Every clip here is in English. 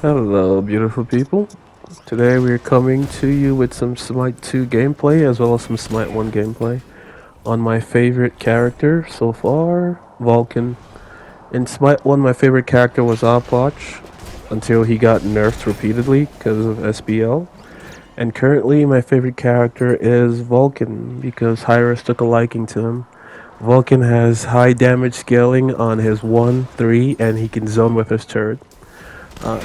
Hello, beautiful people. Today we are coming to you with some Smite 2 gameplay as well as some Smite 1 gameplay on my favorite character so far, Vulcan. In Smite 1, my favorite character was Opwatch until he got nerfed repeatedly because of SBL. And currently, my favorite character is Vulcan because Hyris took a liking to him. Vulcan has high damage scaling on his 1, 3, and he can zone with his turret.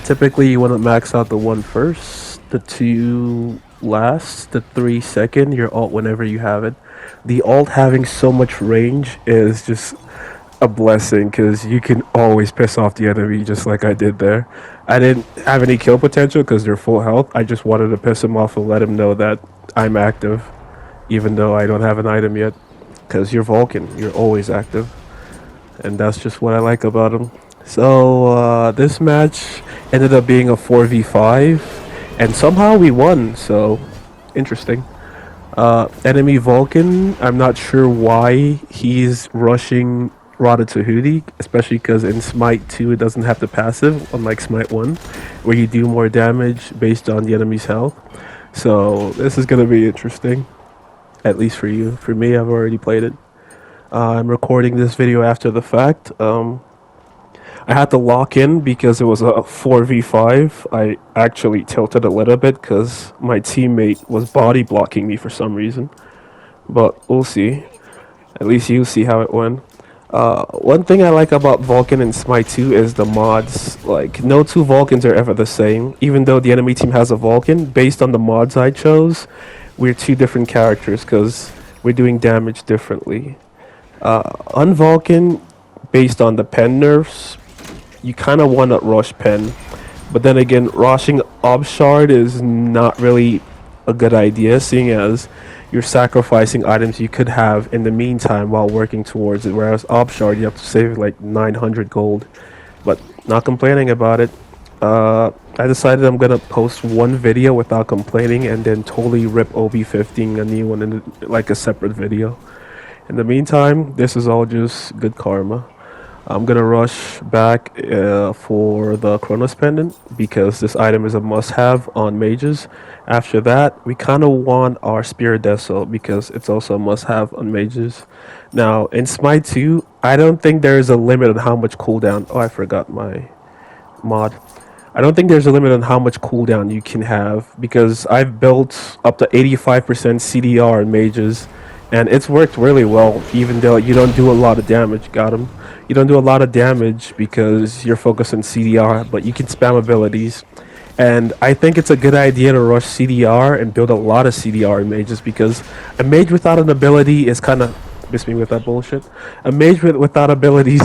Typically, you want to max out the 1 first, the 2 last, the 3 second, your ult whenever you have it. The ult having so much range is just a blessing because you can always piss off the enemy just like I did there. I didn't have any kill potential because they're full health. I just wanted to piss him off and let him know that I'm active, even though I don't have an item yet. Because you're Vulcan, you're always active. And that's just what I like about him. So this match ended up being a 4v5, and somehow we won. So interesting. Enemy Vulcan. I'm not sure why he's rushing Rada Tahuti, especially because in Smite 2 it doesn't have the passive, unlike Smite 1, where you do more damage based on the enemy's health. So this is gonna be interesting, at least for you. For me, I've already played it. I'm recording this video after the fact. I had to lock in because it was a 4v5. I actually tilted a little bit because my teammate was body blocking me for some reason. But we'll see. At least you see how it went. One thing I like about Vulcan and Smite 2 is the mods. Like, no two Vulcans are ever the same. Even though the enemy team has a Vulcan, based on the mods I chose, we're two different characters because we're doing damage differently. On Vulcan, based on the pen nerfs, you kind of want to rush pen, but then again, rushing Obshard is not really a good idea, seeing as you're sacrificing items you could have in the meantime while working towards it. Whereas Obshard, you have to save like 900 gold, but not complaining about it. I decided I'm gonna post one video without complaining, and then totally rip OB15 a new one in like a separate video. In the meantime, this is all just good karma. I'm gonna rush back for the Chronos Pendant because this item is a must-have on mages. After that, we kind of want our Spirit Deso because it's also a must-have on mages. Now, in Smite 2, I don't think there is a limit on how much cooldown. Oh, I forgot my mod. I don't think there's a limit on how much cooldown you can have because I've built up to 85% CDR in mages, and it's worked really well even though you don't do a lot of damage. Got him. You don't do a lot of damage because you're focused on CDR, but you can spam abilities. And I think it's a good idea to rush CDR and build a lot of CDR in mages because a mage without an ability is kind of miss me with that bullshit. A mage without abilities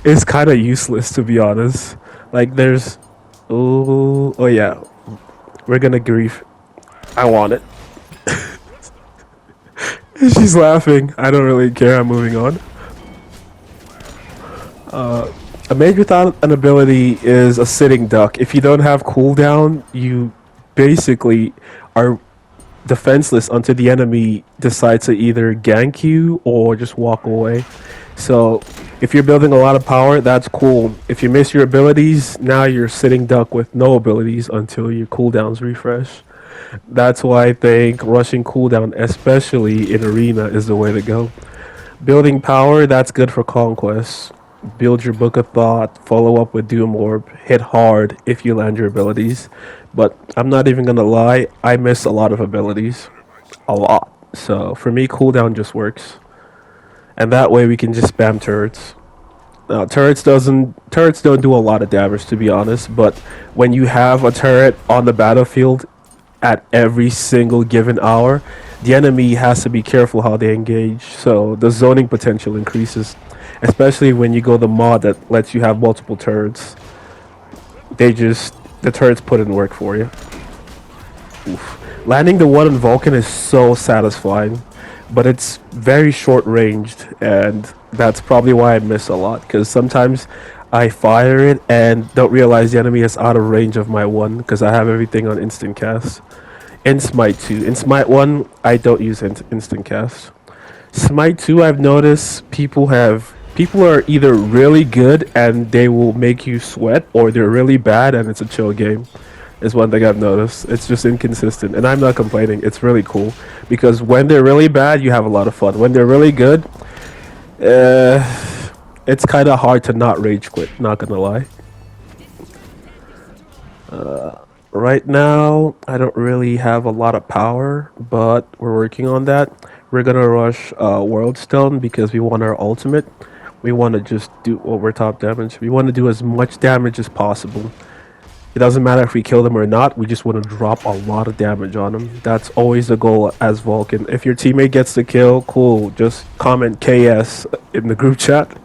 is kind of useless, to be honest. Like there's oh yeah, we're gonna grief. I want it. She's laughing. I don't really care. I'm moving on. A mage without an ability is a sitting duck. If you don't have cooldown, you basically are defenseless until the enemy decides to either gank you or just walk away. So if you're building a lot of power, that's cool. If you miss your abilities, now you're sitting duck with no abilities until your cooldowns refresh. That's why I think rushing cooldown, especially in arena, is the way to go. Building power, that's good for conquest. Build your book of thought, follow up with Doom Orb, hit hard if you land your abilities. But I'm not even gonna lie, I miss a lot of abilities. A lot. So for me, cooldown just works. And that way we can just spam turrets. Now, turrets don't do a lot of damage, to be honest, but when you have a turret on the battlefield at every single given hour, the enemy has to be careful how they engage, so the zoning potential increases, especially when you go the mod that lets you have multiple turrets. The turrets put in work for you. Oof. Landing the one on Vulcan is so satisfying, but it's very short ranged, and that's probably why I miss a lot, because sometimes I fire it and don't realize the enemy is out of range of my one because I have everything on instant cast. In Smite 2. In Smite 1, I don't use instant cast. Smite 2, I've noticed people have People are either really good and they will make you sweat, or they're really bad and it's a chill game. Is one thing I've noticed. It's just inconsistent, and I'm not complaining. It's really cool because when they're really bad, you have a lot of fun. When they're really good, uh, it's kind of hard to not rage quit. Not gonna lie. Right now, I don't really have a lot of power, but we're working on that. We're gonna rush World Stone because we want our ultimate. We want to just do over top damage. We want to do as much damage as possible. It doesn't matter if we kill them or not. We just want to drop a lot of damage on them. That's always the goal as Vulcan. If your teammate gets the kill, cool. Just comment KS in the group chat.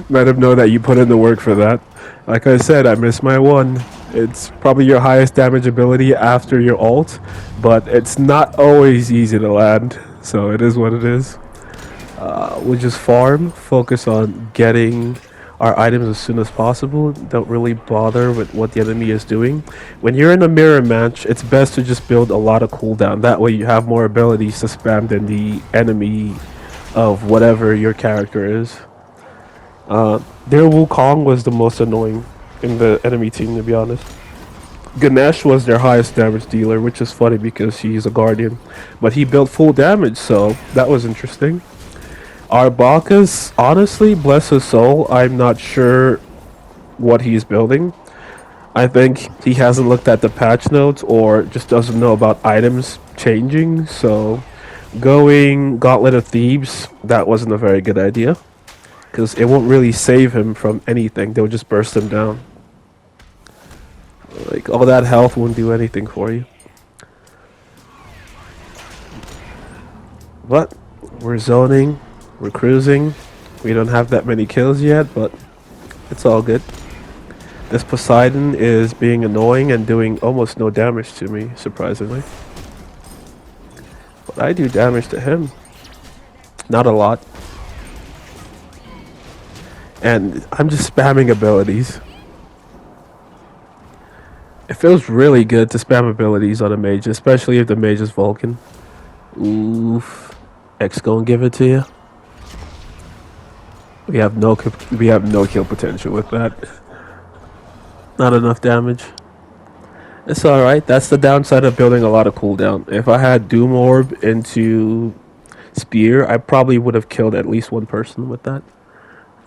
Let him know that you put in the work for that. Like I said, I missed my one. It's probably your highest damage ability after your ult, but it's not always easy to land. So it is what it is. We'll just farm, focus on getting our items as soon as possible. Don't really bother with what the enemy is doing. When you're in a mirror match, it's best to just build a lot of cooldown. That way you have more abilities to spam than the enemy of whatever your character is. Their Wukong was the most annoying in the enemy team, to be honest. Ganesh was their highest damage dealer, which is funny because he's a guardian. But he built full damage, so that was interesting. Our Bacchus, honestly, bless his soul, I'm not sure what he's building. I think he hasn't looked at the patch notes or just doesn't know about items changing. So going Gauntlet of Thebes, that wasn't a very good idea. Because it won't really save him from anything. They'll just burst him down. Like, all that health won't do anything for you. But we're zoning. We're cruising. We don't have that many kills yet, but it's all good. This Poseidon is being annoying and doing almost no damage to me, surprisingly. But I do damage to him. Not a lot. And I'm just spamming abilities. It feels really good to spam abilities on a mage, especially if the mage is Vulcan. Oof. X gonna give it to you. We have no kill potential with that. Not enough damage. It's alright. That's the downside of building a lot of cooldown. If I had Doom Orb into Spear, I probably would have killed at least one person with that.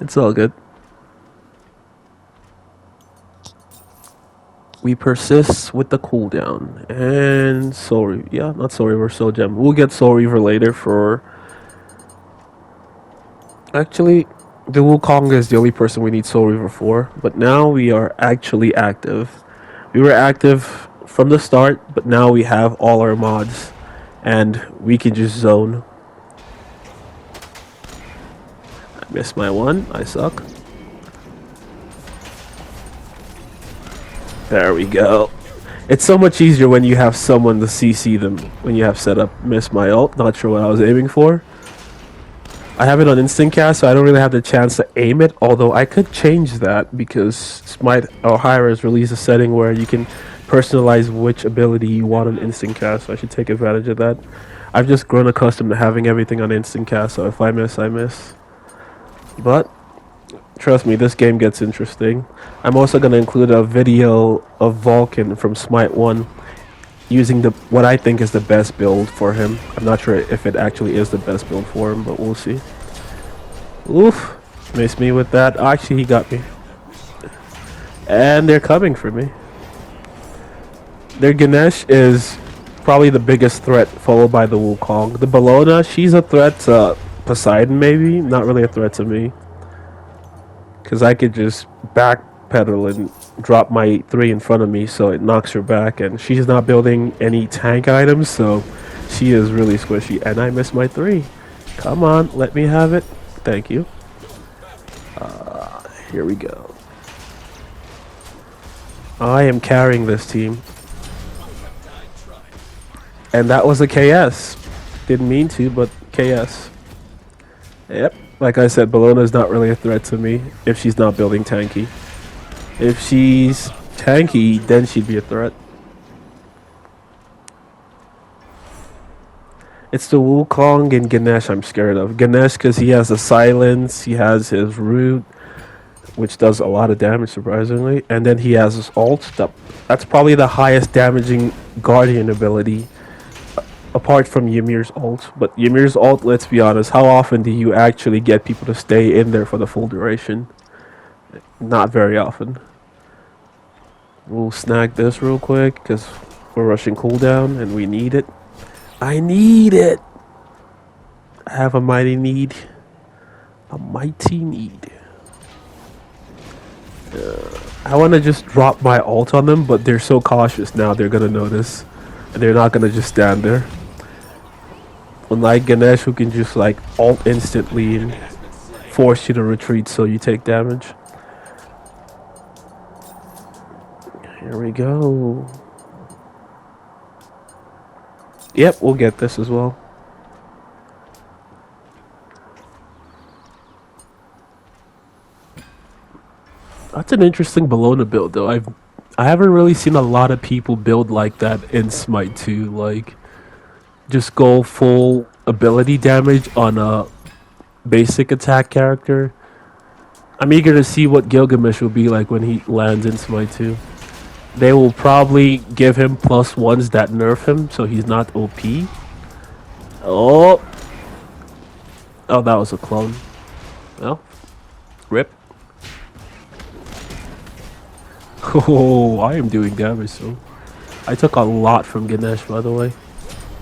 It's all good. We persist with the cooldown. And Soul Reaver. Yeah, not Soul Reaver, Soul Gem. We'll get Soul Reaver later for... Actually, the Wukong is the only person we need Soul Reaver for. But now we are actually active. We were active from the start, but now we have all our mods. And we can just zone. I missed my one. I suck. There we go. It's so much easier when you have someone to CC them when you have set up. Missed my ult. Not sure what I was aiming for. I have it on instant cast, so I don't really have the chance to aim it. Although I could change that because Smite or Hyra has released a setting where you can personalize which ability you want on instant cast. So I should take advantage of that. I've just grown accustomed to having everything on instant cast, so if I miss, I miss. But trust me, this game gets interesting. I'm also going to include a video of Vulcan from Smite 1 using what I think is the best build for him. I'm not sure if it actually is the best build for him, but we'll see. Oof. Missed me with that. Actually, he got me. And they're coming for me. Their Ganesh is probably the biggest threat, followed by the Wukong. The Bellona, she's a threat to Poseidon, maybe. Not really a threat to me. Because I could just backpedal and drop my 3 in front of me so it knocks her back. And she's not building any tank items, so she is really squishy. And I missed my 3. Come on, let me have it. Thank you. Here we go. I am carrying this team. And that was a KS. Didn't mean to, but KS. Yep. Like I said, Bellona is not really a threat to me if she's not building tanky. If she's tanky, then she'd be a threat. It's the Wukong and Ganesh I'm scared of. Ganesh because he has the silence, he has his root, which does a lot of damage surprisingly, and then he has his ult. That's probably the highest damaging Guardian ability apart from Ymir's ult. But Ymir's ult, let's be honest, how often do you actually get people to stay in there for the full duration? Not very often. We'll snag this real quick because we're rushing cooldown and we need it. I need it! I have a mighty need. A mighty need. I want to just drop my ult on them, but they're so cautious now they're going to notice. And they're not going to just stand there. Unlike Ganesh who can just like ult instantly and force you to retreat so you take damage. Here we go. Yep, we'll get this as well. That's an interesting Bologna build though. I haven't really seen a lot of people build like that in Smite 2. Like just go full ability damage on a basic attack character. I'm eager to see what Gilgamesh will be like when he lands in Smite 2. They will probably give him +1s that nerf him, so he's not OP. Oh, that was a clone. Well, rip. Oh, I am doing damage, so I took a lot from Ganesh, by the way.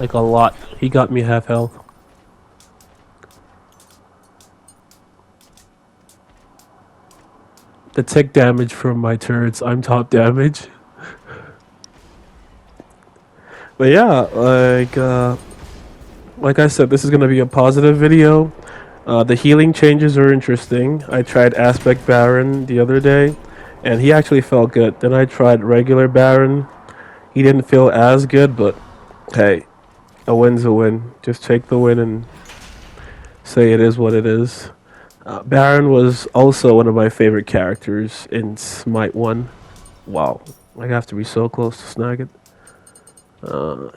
Like a lot. He got me half health. The tick damage from my turrets, I'm top damage. But yeah, like I said, this is gonna be a positive video. The healing changes are interesting. I tried Aspect Baron the other day, and he actually felt good. Then I tried regular Baron. He didn't feel as good, but hey, a win's a win. Just take the win and say it is what it is. Baron was also one of my favorite characters in Smite 1. Wow, I have to be so close to snag it.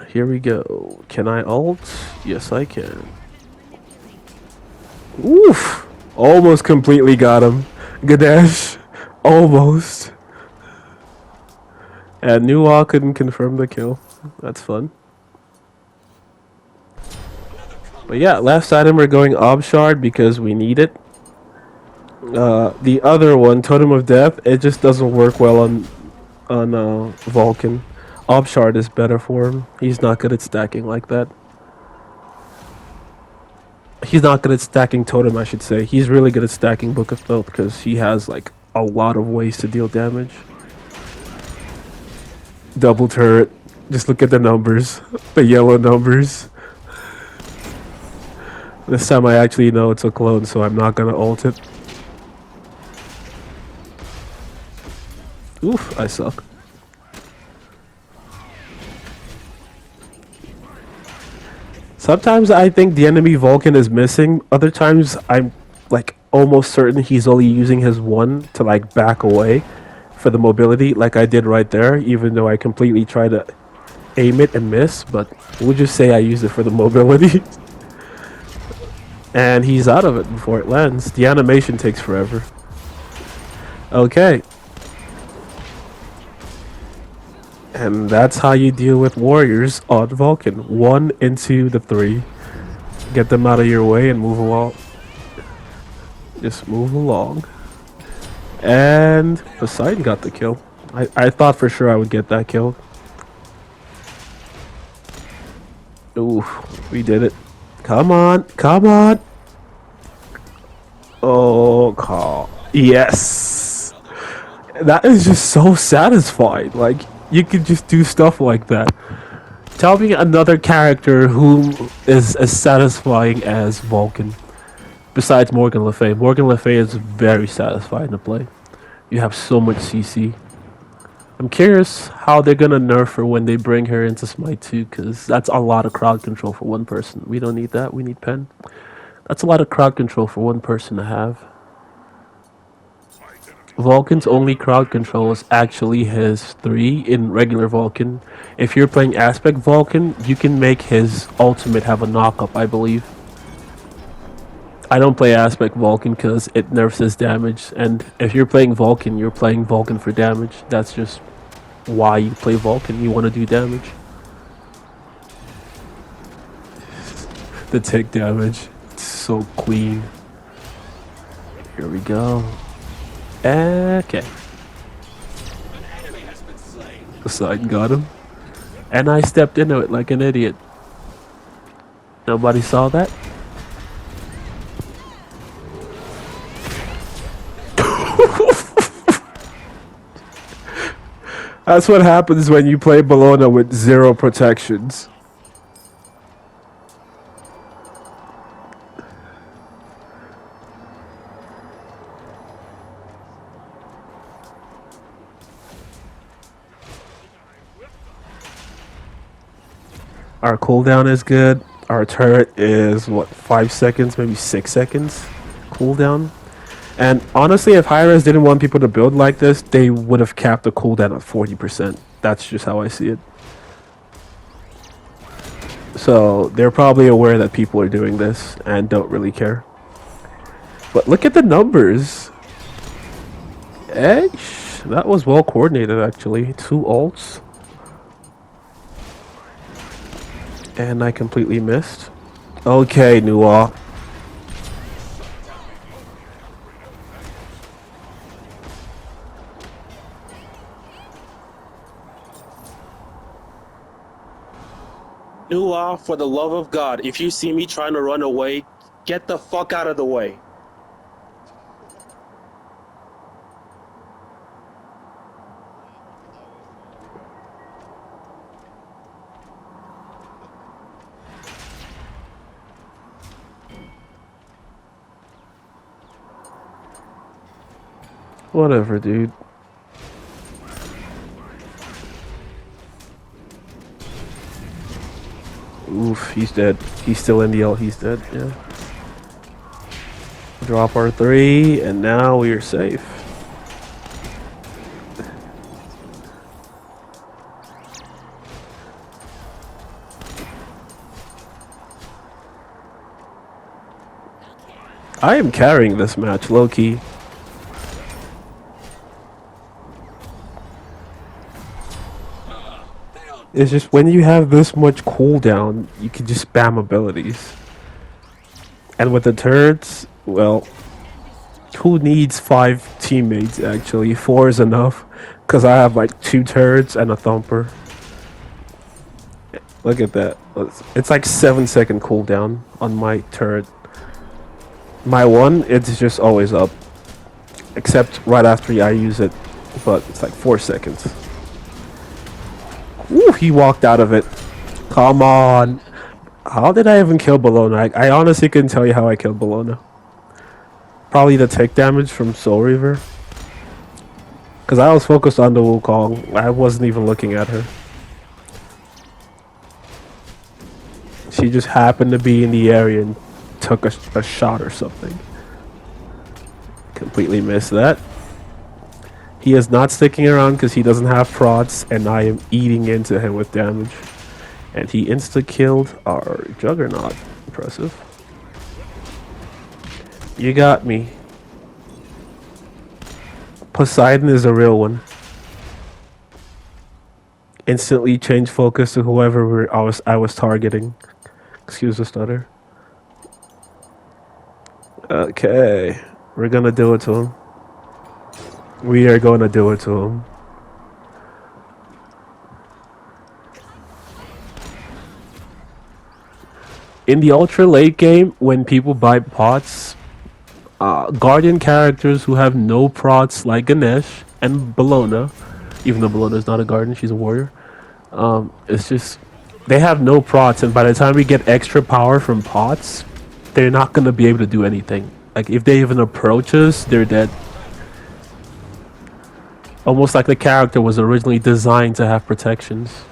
Here we go. Can I ult? Yes, I can. Oof! Almost completely got him. Ganesh. Almost. And Nuwa couldn't confirm the kill. That's fun. But yeah, last item we're going Obshard because we need it. The other one, Totem of Death, it just doesn't work well on Vulcan. Obshard is better for him. He's not good at stacking like that. He's not good at stacking Totem, I should say. He's really good at stacking Book of Filth because he has like a lot of ways to deal damage. Double turret. Just look at the numbers. The yellow numbers. This time I actually know it's a clone, so I'm not gonna ult it. Oof, I suck. Sometimes I think the enemy Vulcan is missing. Other times I'm like almost certain he's only using his one to like back away for the mobility like I did right there, even though I completely tried to aim it and miss, but we'll just say I used it for the mobility. And he's out of it before it lands. The animation takes forever. Okay. And that's how you deal with warriors on Vulcan. 1 into the 3. Get them out of your way and move along. Just move along. And Poseidon got the kill. I thought for sure I would get that kill. Ooh, we did it. Come on, come on. Oh, call. Yes. That is just so satisfying. Like, you can just do stuff like that. Tell me another character who is as satisfying as Vulcan. Besides Morgan Le Fay. Morgan Le Fay is very satisfying to play. You have so much CC. I'm curious how they're gonna nerf her when they bring her into Smite 2, because that's a lot of crowd control for one person. We don't need that, we need Pen. That's a lot of crowd control for one person to have. Vulcan's only crowd control is actually his 3 in regular Vulcan. If you're playing Aspect Vulcan, you can make his ultimate have a knock-up, I believe. I don't play Aspect Vulcan because it nerfs his damage, and if you're playing Vulcan, you're playing Vulcan for damage. That's just why you play Vulcan. You want to do damage. The tick damage. It's so clean. Here we go. Okay. Poseidon got him. And I stepped into it like an idiot. Nobody saw that? That's what happens when you play Bologna with 0 protections. Our cooldown is good. Our turret is, what, 5 seconds, maybe 6 seconds cooldown. And honestly, if Hi-Rez didn't want people to build like this, they would have capped the cooldown at 40%. That's just how I see it. So they're probably aware that people are doing this and don't really care. But look at the numbers. That was well coordinated, actually. 2 ults. And I completely missed. Okay, Nuwa. Nuwa, for the love of God, if you see me trying to run away, get the fuck out of the way. Whatever, dude. Oof, he's dead. He's still in the ult. He's dead, yeah. Drop our 3, and now we are safe. I am carrying this match, low-key. It's just when you have this much cooldown, you can just spam abilities. And with the turrets, well, who needs 5 teammates actually? 4 is enough, because I have like 2 turrets and a thumper. Look at that. It's like 7-second cooldown on my turret. My one, it's just always up. Except right after I use it, but it's like 4 seconds. Ooh, he walked out of it. Come on. How did I even kill Bologna? I honestly couldn't tell you how I killed Bologna. Probably the tick damage from Soul Reaver. Because I was focused on the Wukong. I wasn't even looking at her. She just happened to be in the area and took a shot or something. Completely missed that. He is not sticking around because he doesn't have prods, and I am eating into him with damage. And he insta-killed our Juggernaut. Impressive. You got me. Poseidon is a real one. Instantly change focus to whoever I was targeting. Excuse the stutter. Okay. We're gonna do it to him. We are gonna do it to him. In the ultra late game, when people buy pots, Guardian characters who have no prots like Ganesh and Bologna, even though Bologna is not a Guardian, she's a warrior. It's just, they have no prots, and by the time we get extra power from pots, they're not going to be able to do anything. Like, if they even approach us, they're dead. Almost like the character was originally designed to have protections.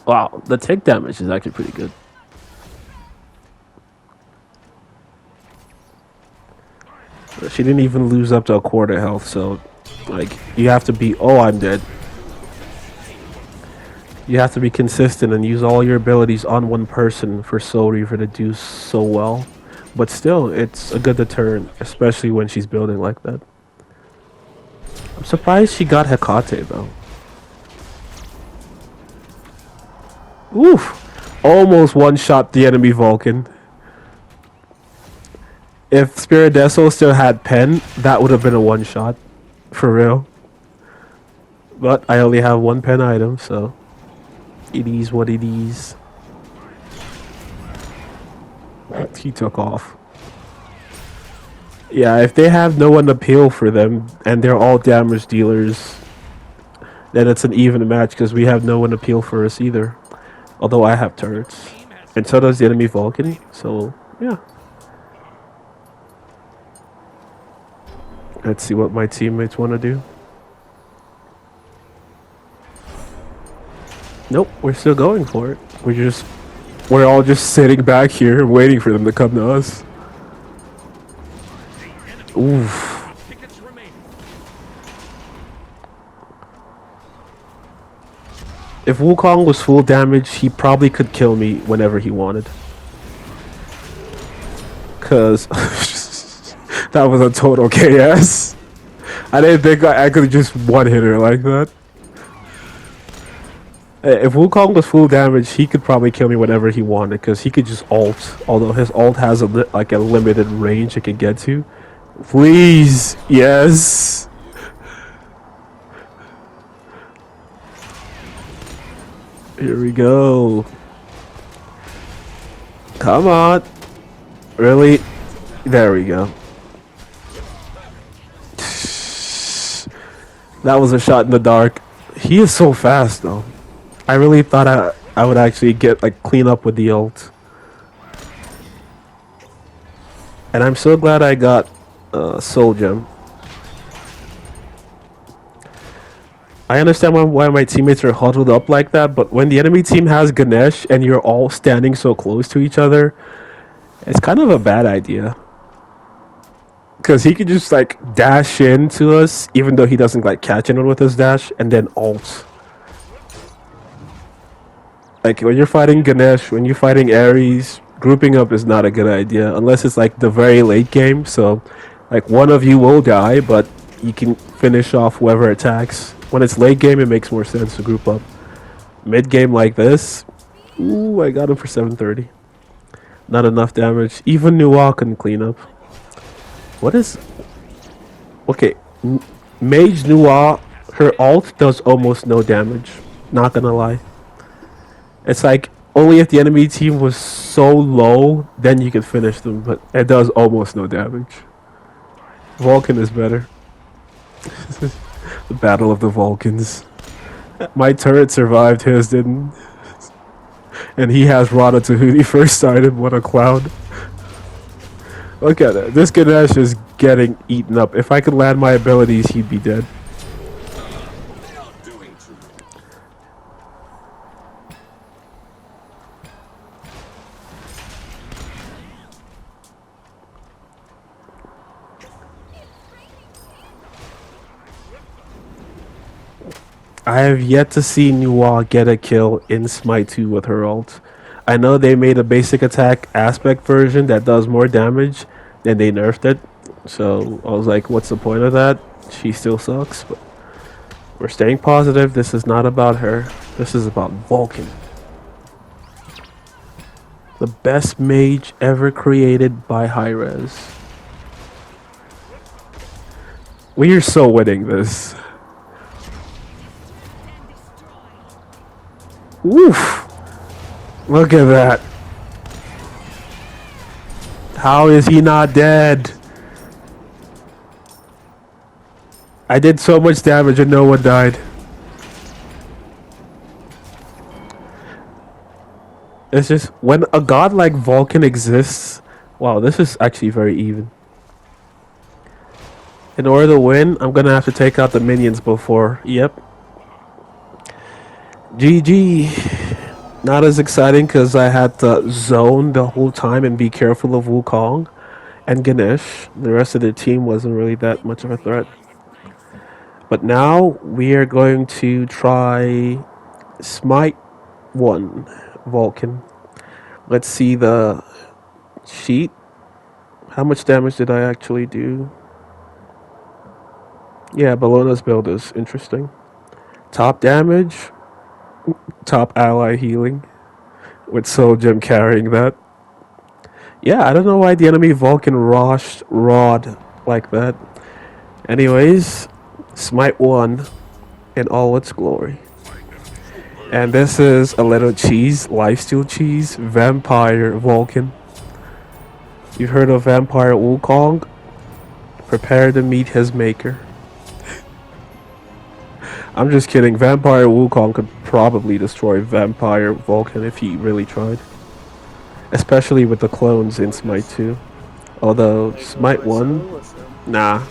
Wow, the tick damage is actually pretty good. She didn't even lose up to a quarter health, so like you have to be. Oh, I'm dead. You have to be consistent and use all your abilities on one person for Soul Reaver to do so well. But still, it's a good deterrent, especially when she's building like that. I'm surprised she got Hecate though. Oof! Almost one-shot the enemy Vulcan. If Spirideso still had pen, that would have been a one-shot. For real. But I only have one pen item, so it is what it is. He took off. Yeah, if they have no one to peel for them, and they're all damage dealers, then it's an even match because we have no one to peel for us either. Although I have turrets. And so does the enemy Vulcan, so yeah. Let's see what my teammates want to do. Nope, we're still going for it. We're all just sitting back here waiting for them to come to us. Oof. If Wukong was full damage, he probably could kill me whenever he wanted. Cause that was a total KS. I didn't think I could just one-hit her like that. If Wukong was full damage, he could probably kill me whenever he wanted, because he could just ult. Although his ult has a limited range it can get to. Please, yes. Here we go. Come on. Really? There we go. That was a shot in the dark. He is so fast though. I really thought I would actually get clean up with the ult. And I'm so glad I got Soul Gem. I understand why my teammates are huddled up like that, but when the enemy team has Ganesh and you're all standing so close to each other, it's kind of a bad idea. Because he could just dash into us, even though he doesn't catch anyone with his dash, and then ult. Like when you're fighting Ganesh, when you're fighting Ares, grouping up is not a good idea unless it's the very late game. So one of you will die, but you can finish off whoever attacks. When it's late game, it makes more sense to group up. Mid game like this, ooh, I got him for 730. Not enough damage. Even Nuwa can clean up. What is... Okay, Mage Nuwa, her ult does almost no damage. Not gonna lie. It's only if the enemy team was so low, then you could finish them, but it does almost no damage. Vulcan is better. The battle of the Vulcans. My turret survived, his didn't. And he has Ratatouille first item, what a clown. Look at it. This Ganesh is getting eaten up. If I could land my abilities, he'd be dead. I have yet to see Nuwa get a kill in Smite 2 with her ult. I know they made a basic attack aspect version that does more damage, then they nerfed it. So I was like, what's the point of that? She still sucks, but we're staying positive. This is not about her. This is about Vulcan. The best mage ever created by Hi-Rez. We are so winning this. Oof! Look at that. How is he not dead? I did so much damage and no one died. It's just when a god like Vulcan exists. Wow, this is actually very even. In order to win, I'm gonna have to take out the minions before. Yep. GG. Not as exciting because I had to zone the whole time and be careful of Wukong and Ganesh. The rest of the team wasn't really that much of a threat. But now we are going to try Smite 1 Vulcan. Let's see the sheet. How much damage did I actually do? Yeah, Bellona's build is interesting. Top damage, top ally healing, with Soul Gem carrying that. Yeah, I don't know why the enemy Vulcan rushed Rod like that. Anyways, Smite 1 in all its glory. And this is a little cheese, lifesteal cheese, Vampire Vulcan. You've heard of Vampire Wukong? Prepare to meet his maker. I'm just kidding. Vampire Wukong could probably destroy Vampire Vulcan if he really tried. Especially with the clones in Smite 2. Although, Are you going Smite by 1, solo or solo? nah.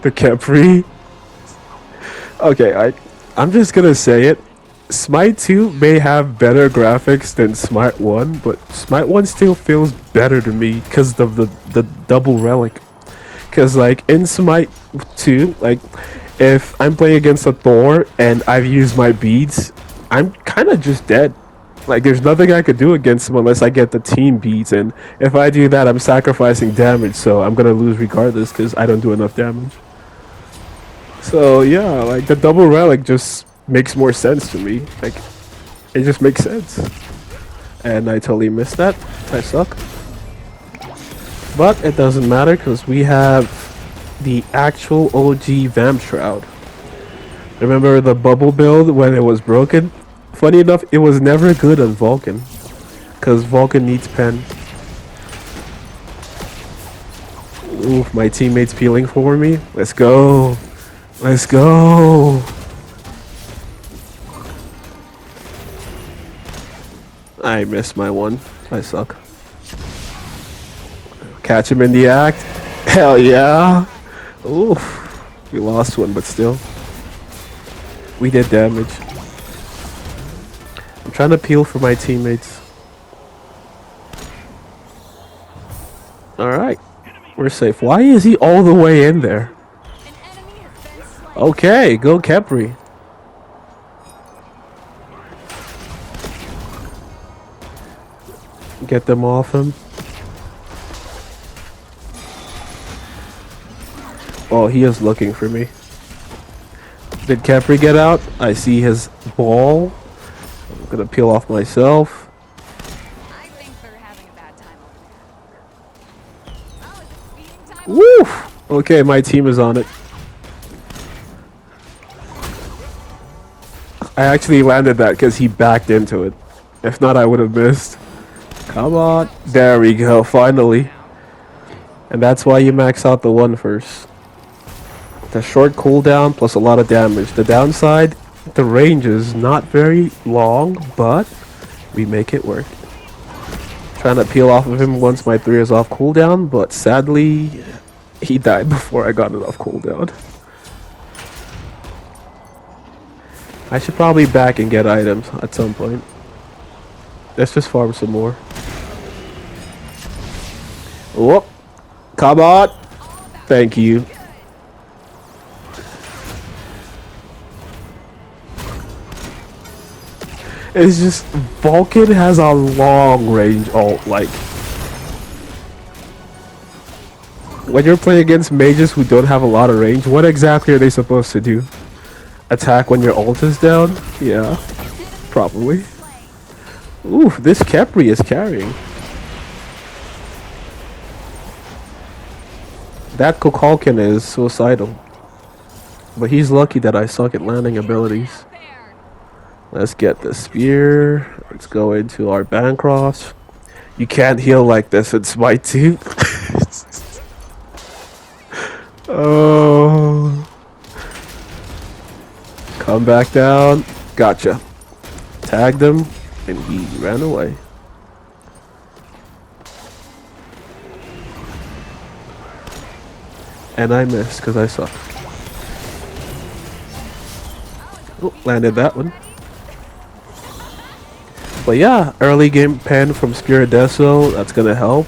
The Capri. Okay, I'm just gonna say it. Smite 2 may have better graphics than Smite 1, but Smite 1 still feels better to me because of the double relic. Because, like, in Smite 2, like, if I'm playing against a Thor and I've used my beads, I'm kind of just dead. Like, there's nothing I could do against him unless I get the team beads, and if I do that, I'm sacrificing damage, so I'm gonna lose regardless because I don't do enough damage. So, yeah, like, the double relic just makes more sense to me. Like, it just makes sense. And I totally missed that. I suck. But it doesn't matter because we have the actual OG Vamp Shroud. Remember the bubble build when it was broken? Funny enough, it was never good on Vulcan. Because Vulcan needs pen. Oof, my teammate's peeling for me. Let's go. Let's go. I missed my one. I suck. Catch him in the act. Hell yeah. Oof. We lost one, but still. We did damage. I'm trying to peel for my teammates. Alright. We're safe. Why is he all the way in there? Okay, go Kepri. Get them off him. Oh, he is looking for me. Did Kepri get out? I see his ball. I'm gonna peel off myself. I think they're having a bad time over there. Oh, is it feeding time? Woof! Okay, my team is on it. I actually landed that because he backed into it. If not, I would have missed. Come on. There we go, finally. And that's why you max out the one first. The short cooldown plus a lot of damage. The downside, the range is not very long, but we make it work. Trying to peel off of him once my 3 is off cooldown, but sadly, he died before I got it off cooldown. I should probably back and get items at some point. Let's just farm some more. Whoop! Come on! Thank you. It's just Vulcan has a long range ult. Like, when you're playing against mages who don't have a lot of range, what exactly are they supposed to do? Attack when your ult is down? Yeah, probably. Ooh, this Kepri is carrying. That Kukulkan is suicidal. But he's lucky that I suck at landing abilities. Let's get the spear. Let's go into our Bancroft. You can't heal like this in Smite 2. Oh. Come back down. Gotcha. Tagged him, and he ran away. And I missed because I suck. Oh, landed that one. But yeah, early game pen from Spirit Deso, that's gonna help.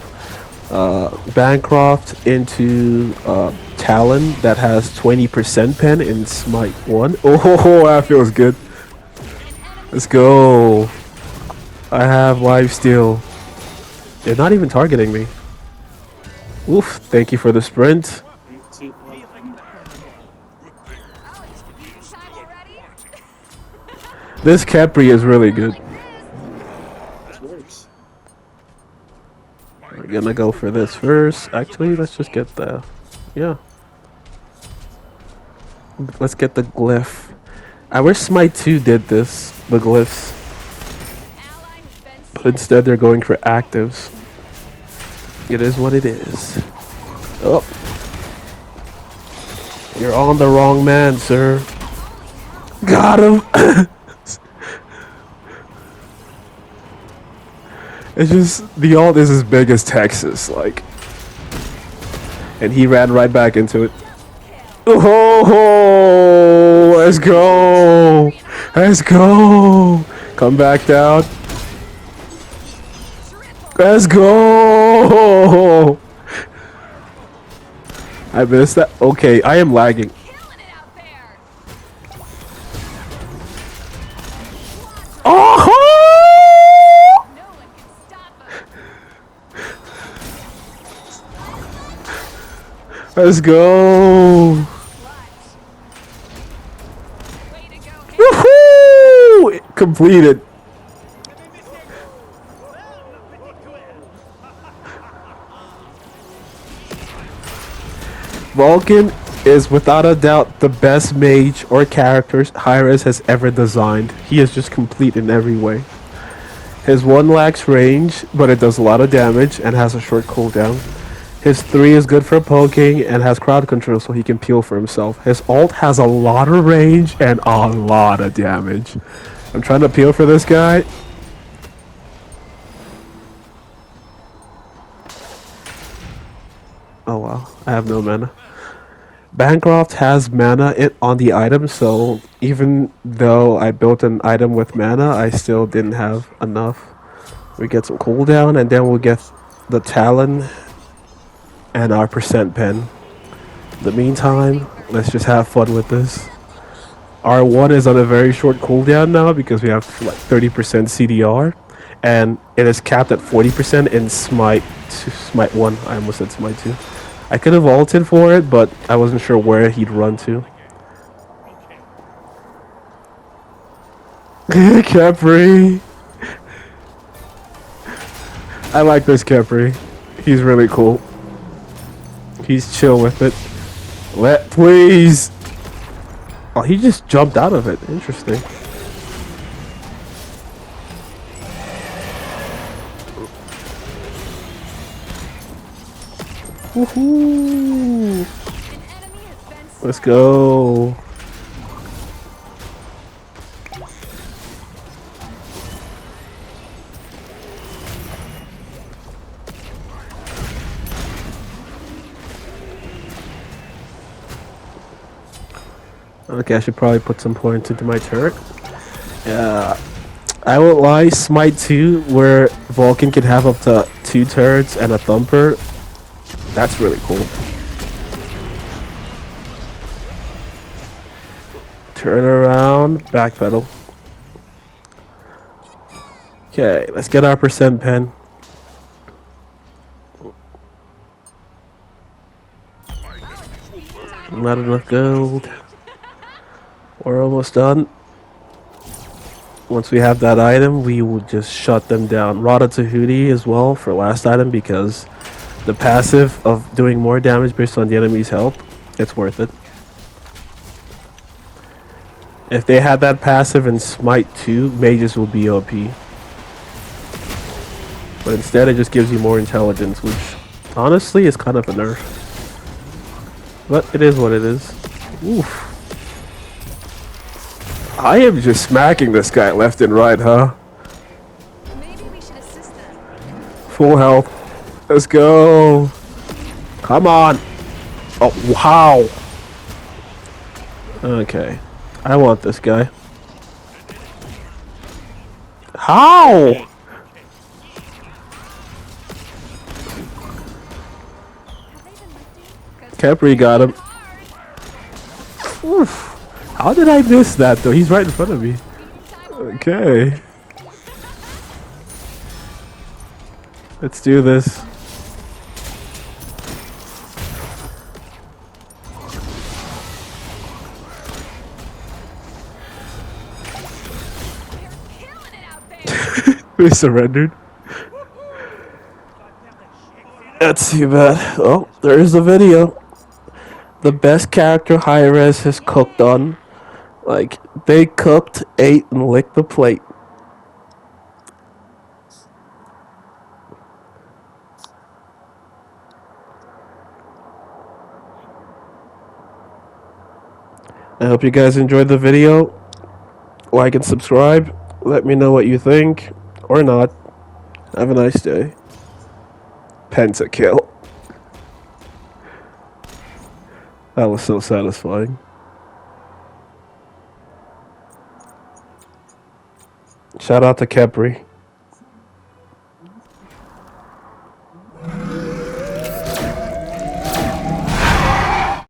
Bancroft into Talon that has 20% pen in Smite 1. Oh, that feels good. Let's go. I have lifesteal. They're not even targeting me. Oof, thank you for the sprint. Time already? This Capri is really good. We're gonna go for this first. Actually, let's just get the... Yeah. Let's get the glyph. I wish Smite 2 did this, the glyphs. Ally has been But instead they're going for actives. It is what it is. Oh. You're on the wrong man, sir. Got him! It's just, the ult is as big as Texas, like. And he ran right back into it. Oh, let's go! Let's go! Come back down. Let's go! I missed that. Okay, I am lagging. killing it out there. Oh! No one can stop us. Let's go! Way to go. Woohoo! Completed. Vulcan is without a doubt the best mage or character Hi-Rez has ever designed. He is just complete in every way. His 1 lacks range, but it does a lot of damage and has a short cooldown. His 3 is good for poking and has crowd control so he can peel for himself. His ult has a lot of range and a lot of damage. I'm trying to peel for this guy. Oh wow, I have no mana. Bancroft has mana on the item, so even though I built an item with mana, I still didn't have enough. We get some cooldown, and then we'll get the Talon and our percent pen. In the meantime, let's just have fun with this. R1 is on a very short cooldown now because we have like 30% CDR, and it is capped at 40% in Smite 1. I almost said Smite 2. I could have ulted for it, but I wasn't sure where he'd run to. Capri! I like this Capri. He's really cool. He's chill with it. Please! Oh, he just jumped out of it. Interesting. Woohoo! Let's go. Okay, I should probably put some points into my turret. I won't lie, Smite 2, where Vulcan can have up to 2 turrets and a thumper, that's really cool. Turn around, backpedal. Okay, let's get our percent pen. Not enough gold. We're almost done. Once we have that item, we will just shut them down. Rada Tahuti as well for last item because the passive of doing more damage based on the enemy's health, it's worth it. If they had that passive in Smite 2, mages will be OP. But instead it just gives you more intelligence, which honestly is kind of a nerf. But it is what it is. Oof. I am just smacking this guy left and right, huh? Maybe we should assist them. Full health. Let's go. Come on. Oh, wow. Okay. I want this guy. How? Have they been lifting? 'Cause Capri got him. hard. Oof. How did I miss that though? He's right in front of me. Feeding time already. Okay. Let's do this. They're killing it out there. We surrendered. That's too bad. Oh, there is the video. The best character Hi-Rez has cooked on. Like, they cooked, ate, and licked the plate. I hope you guys enjoyed the video. Like and subscribe. Let me know what you think. Or not. Have a nice day. Pentakill. That was so satisfying. Shout out to Kepri.